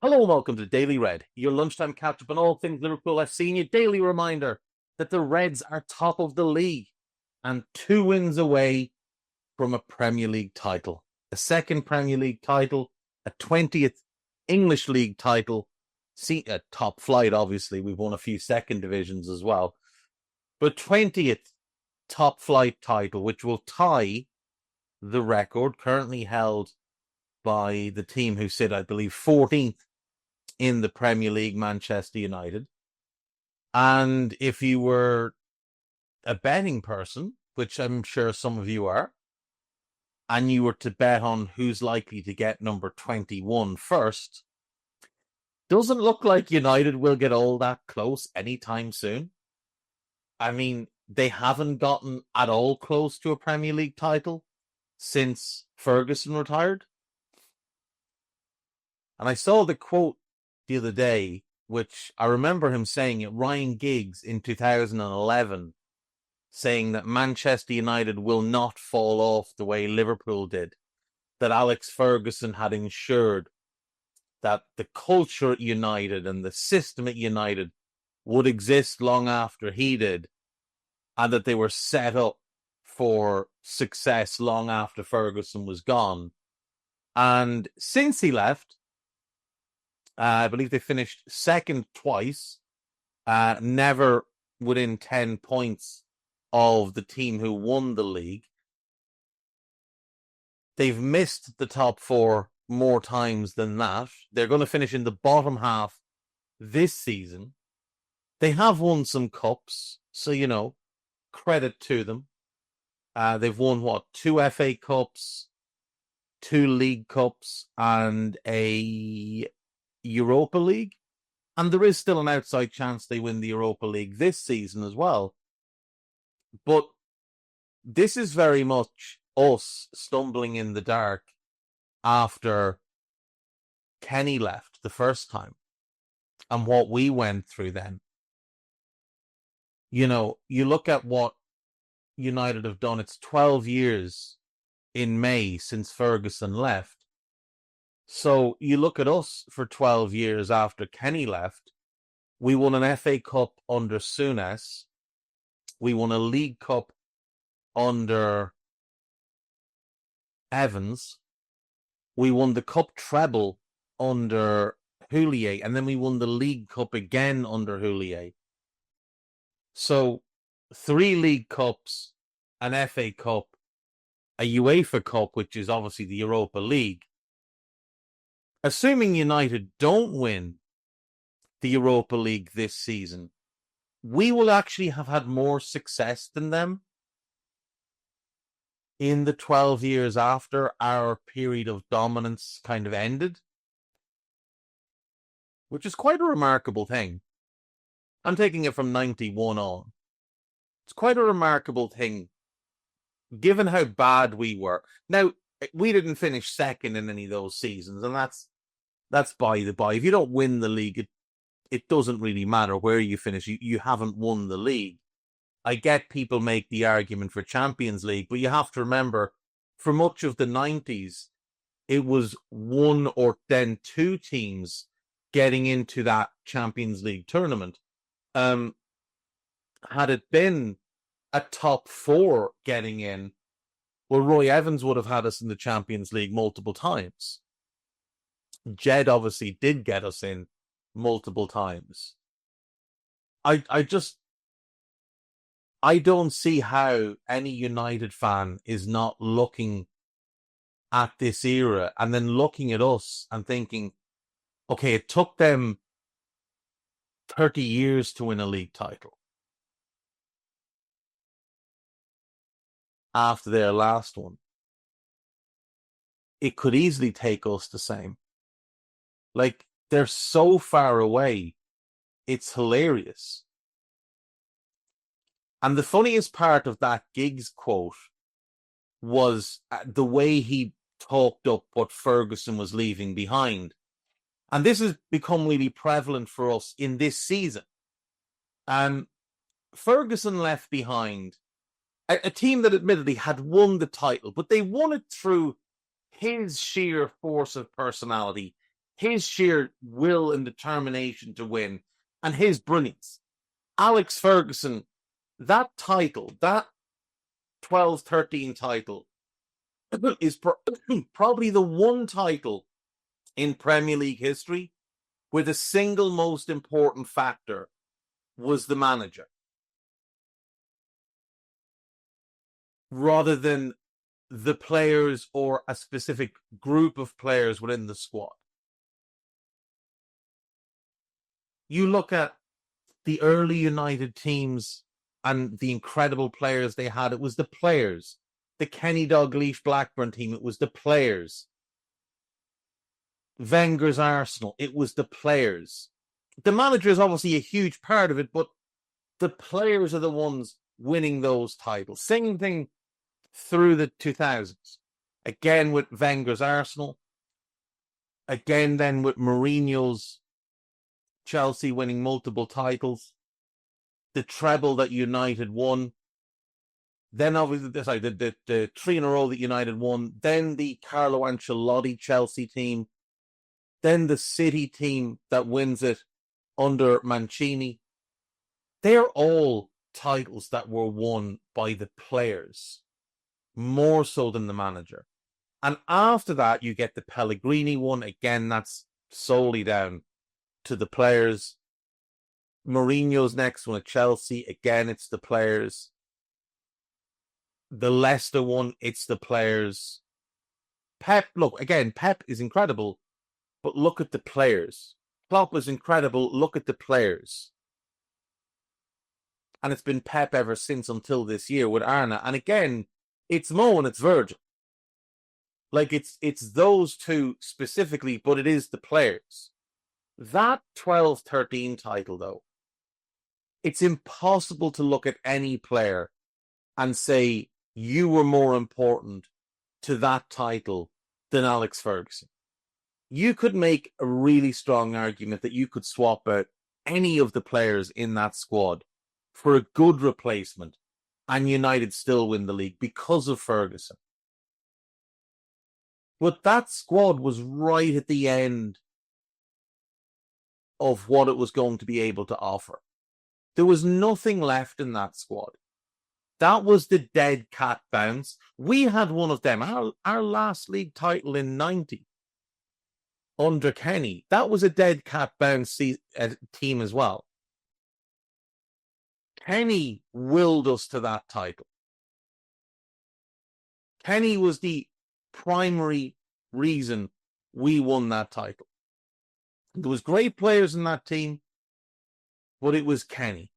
Hello and welcome to Daily Red, your lunchtime catch up on all things Liverpool FC, and your daily reminder that the Reds are top of the league and 2 wins away from a Premier League title. A second Premier League title, a 20th English League title, a top flight, obviously. We've won a few second divisions as well. But 20th top flight title, which will tie the record currently held by the team who sit, I believe, 14th in the Premier League, Manchester United. And if you were a betting person, which I'm sure some of you are, and you were to bet on who's likely to get number 21 first, doesn't look like United will get all that close anytime soon. I mean, they haven't gotten at all close to a Premier League title since Ferguson retired. And I saw the quote the other day, which I remember him saying it, Ryan Giggs in 2011, saying that Manchester United will not fall off the way Liverpool did, that Alex Ferguson had ensured that the culture at United and the system at United would exist long after he did, and that they were set up for success long after Ferguson was gone. And since he left, I believe they finished second twice, never within 10 points of the team who won the league. They've missed the top four more times than that. They're going to finish in the bottom half this season. They have won some cups, so, credit to them. They've won, 2 FA Cups, 2 League Cups, and a Europa League, and there is still an outside chance they win the Europa League this season as well. But this is very much us stumbling in the dark after Kenny left the first time and what we went through then. You look at what United have done. It's 12 years in May since Ferguson left. So you look at us for 12 years after Kenny left. We won an FA Cup under Souness. We won a League Cup under Evans. We won the Cup treble under Houllier. And then we won the League Cup again under Houllier. So 3 League Cups, an FA Cup, a UEFA Cup, which is obviously the Europa League. Assuming United don't win the Europa League this season, we will actually have had more success than them in the 12 years after our period of dominance kind of ended, which is quite a remarkable thing. I'm taking it from 91 on. It's quite a remarkable thing, given how bad we were. Now, we didn't finish second in any of those seasons, and that's by the by. If you don't win the league, it doesn't really matter where you finish. You haven't won the league. I get people make the argument for Champions League, but you have to remember, for much of the 90s, it was 1 or then 2 teams getting into that Champions League tournament. Had it been a top 4 getting in, well, Roy Evans would have had us in the Champions League multiple times. Jed obviously did get us in multiple times. I don't see how any United fan is not looking at this era and then looking at us and thinking, okay, it took them 30 years to win a league title after their last one. It could easily take us the same. Like, they're so far away. It's hilarious. And the funniest part of that Giggs quote was the way he talked up what Ferguson was leaving behind. And this has become really prevalent for us in this season. Ferguson left behind a team that admittedly had won the title, but they won it through his sheer force of personality, his sheer will and determination to win, and his brilliance. Alex Ferguson, that title, that 12-13 title, is probably the one title in Premier League history where the single most important factor was the manager, rather than the players or a specific group of players within the squad. You look at the early United teams and the incredible players they had, it was the players. The Kenny Dalglish Blackburn team, it was the players. Wenger's Arsenal, it was the players. The manager is obviously a huge part of it, but the players are the ones winning those titles. Same thing through the 2000s. Again with Wenger's Arsenal. Again then with Mourinho's Chelsea winning multiple titles. The treble that United won. Then obviously, the three in a row that United won. Then the Carlo Ancelotti Chelsea team. Then the City team that wins it under Mancini. They're all titles that were won by the players, more so than the manager. And after that, you get the Pellegrini one. Again, that's solely down to the players. Mourinho's next one at Chelsea. Again, it's the players. The Leicester one, it's the players. Pep, look, again, Pep is incredible, but look at the players. Klopp is incredible, look at the players. And it's been Pep ever since until this year with Arne. And again, it's Mo and it's Virgil. Like, it's those two specifically, but it is the players. That 12-13 title, though, it's impossible to look at any player and say you were more important to that title than Alex Ferguson. You could make a really strong argument that you could swap out any of the players in that squad for a good replacement and United still win the league because of Ferguson. But that squad was right at the end of what it was going to be able to offer. There was nothing left in that squad. That was the dead cat bounce. We had one of them. Our last league title in 90 under Kenny. That was a dead cat bounce team as well. Kenny willed us to that title. Kenny was the primary reason we won that title. There was great players in that team, but it was Kenny.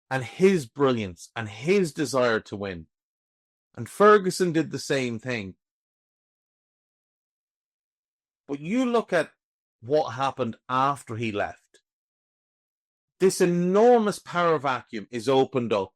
And his brilliance and his desire to win. And Ferguson did the same thing. But you look at what happened after he left. This enormous power vacuum is opened up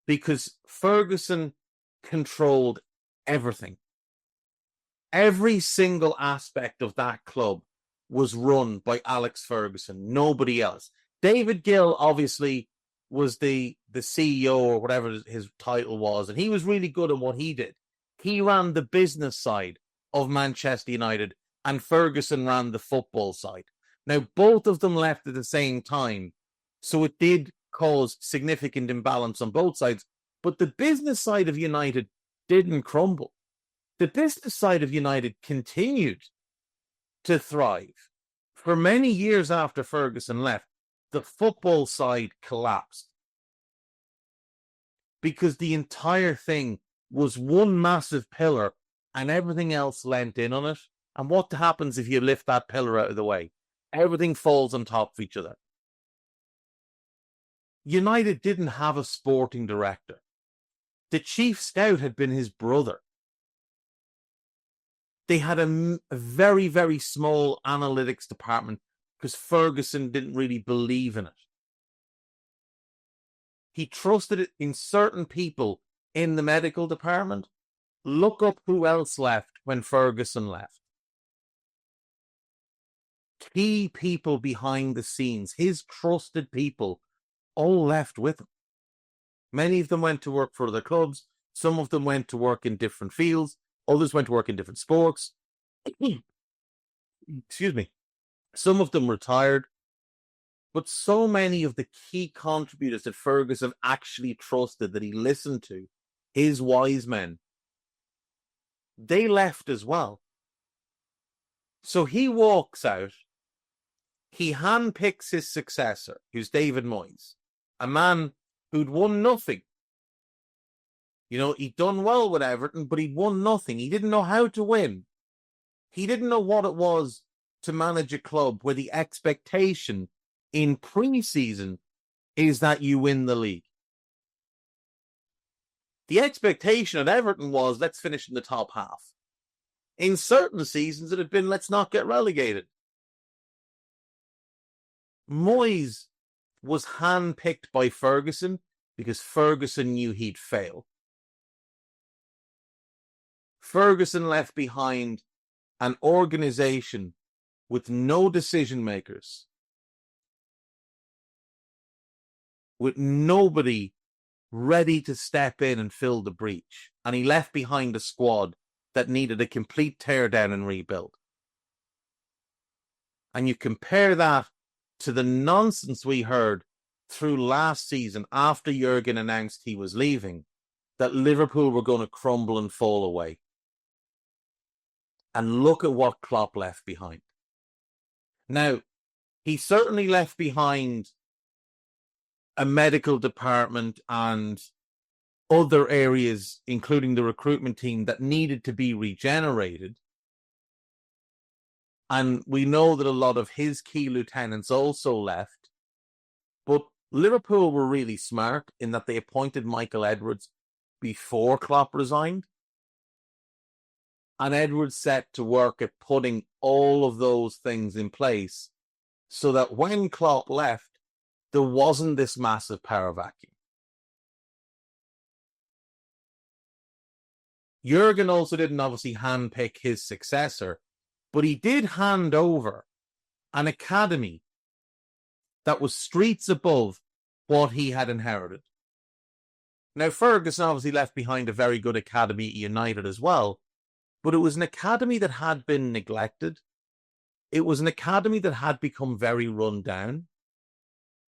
because Ferguson controlled everything. Every single aspect of that club was run by Alex Ferguson, nobody else. David Gill, obviously, was the CEO or whatever his title was, and he was really good at what he did. He ran the business side of Manchester United, and Ferguson ran the football side. Now, both of them left at the same time, so it did cause significant imbalance on both sides, but the business side of United didn't crumble. The business side of United continued to thrive. For many years after Ferguson left, the football side collapsed because the entire thing was one massive pillar and everything else lent in on it. And what happens if you lift that pillar out of the way? Everything falls on top of each other. United didn't have a sporting director. The chief scout had been his brother. They had a very, very small analytics department because Ferguson didn't really believe in it. He trusted it in certain people in the medical department. Look up who else left when Ferguson left. Key people behind the scenes, his trusted people, all left with him. Many of them went to work for other clubs. Some of them went to work in different fields. Others went to work in different sports. excuse me, some of them retired, but so many of the key contributors that Ferguson actually trusted, that he listened to, his wise men, they left as well. So he walks out, he handpicks his successor, who's David Moyes, a man who'd won nothing. You know, he'd done well with Everton, but he'd won nothing. He didn't know how to win. He didn't know what it was to manage a club where the expectation in pre-season is that you win the league. The expectation at Everton was, let's finish in the top half. In certain seasons, it had been, let's not get relegated. Moyes was handpicked by Ferguson because Ferguson knew he'd fail. Ferguson left behind an organization with no decision makers, with nobody ready to step in and fill the breach. And he left behind a squad that needed a complete teardown and rebuild. And you compare that to the nonsense we heard through last season after Jurgen announced he was leaving, that Liverpool were going to crumble and fall away. And look at what Klopp left behind. Now, he certainly left behind a medical department and other areas, including the recruitment team, that needed to be regenerated. And we know that a lot of his key lieutenants also left. But Liverpool were really smart in that they appointed Michael Edwards before Klopp resigned. And Edwards set to work at putting all of those things in place so that when Klopp left, there wasn't this massive power vacuum. Jurgen also didn't obviously handpick his successor, but he did hand over an academy that was streets above what he had inherited. Now, Ferguson obviously left behind a very good academy at United as well, but it was an academy that had been neglected. It was an academy that had become very run down.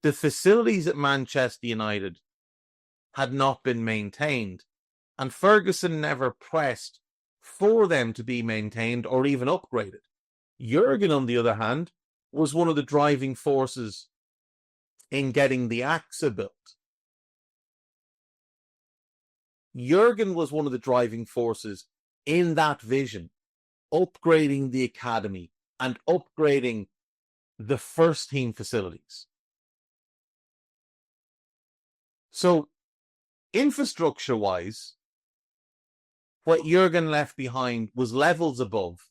The facilities at Manchester United had not been maintained, and Ferguson never pressed for them to be maintained or even upgraded. Jurgen, on the other hand, was one of the driving forces in getting the AXA built. Jurgen was one of the driving forces in that vision, upgrading the academy and upgrading the first team facilities. So, infrastructure-wise, what Jurgen left behind was levels above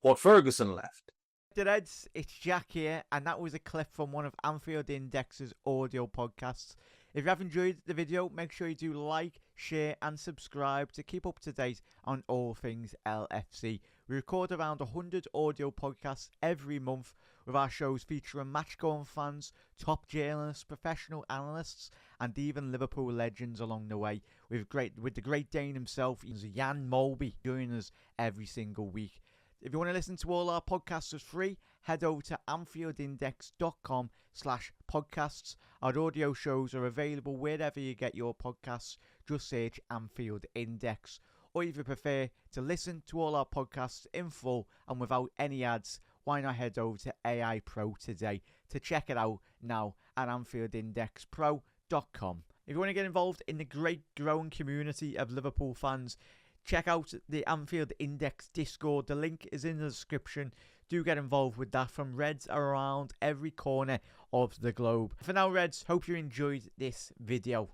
what Ferguson left. The Reds, it's Jack here, and that was a clip from one of Anfield Index's audio podcasts. If you have enjoyed the video, make sure you do like, share and subscribe to keep up to date on all things LFC. We record around 100 audio podcasts every month, with our shows featuring match-going fans, top journalists, professional analysts and even Liverpool legends along the way, with the Great Dane himself, Jan Molby, joining us every single week. If you want to listen to all our podcasts for free, head over to anfieldindex.com/podcasts. Our audio shows are available wherever you get your podcasts. Just search Anfield Index. Or if you prefer to listen to all our podcasts in full and without any ads, why not head over to AI Pro today to check it out now at AnfieldIndexPro.com. If you want to get involved in the great growing community of Liverpool fans, check out the Anfield Index Discord. The link is in the description. Do get involved with that, from Reds around every corner of the globe. For now, Reds, hope you enjoyed this video.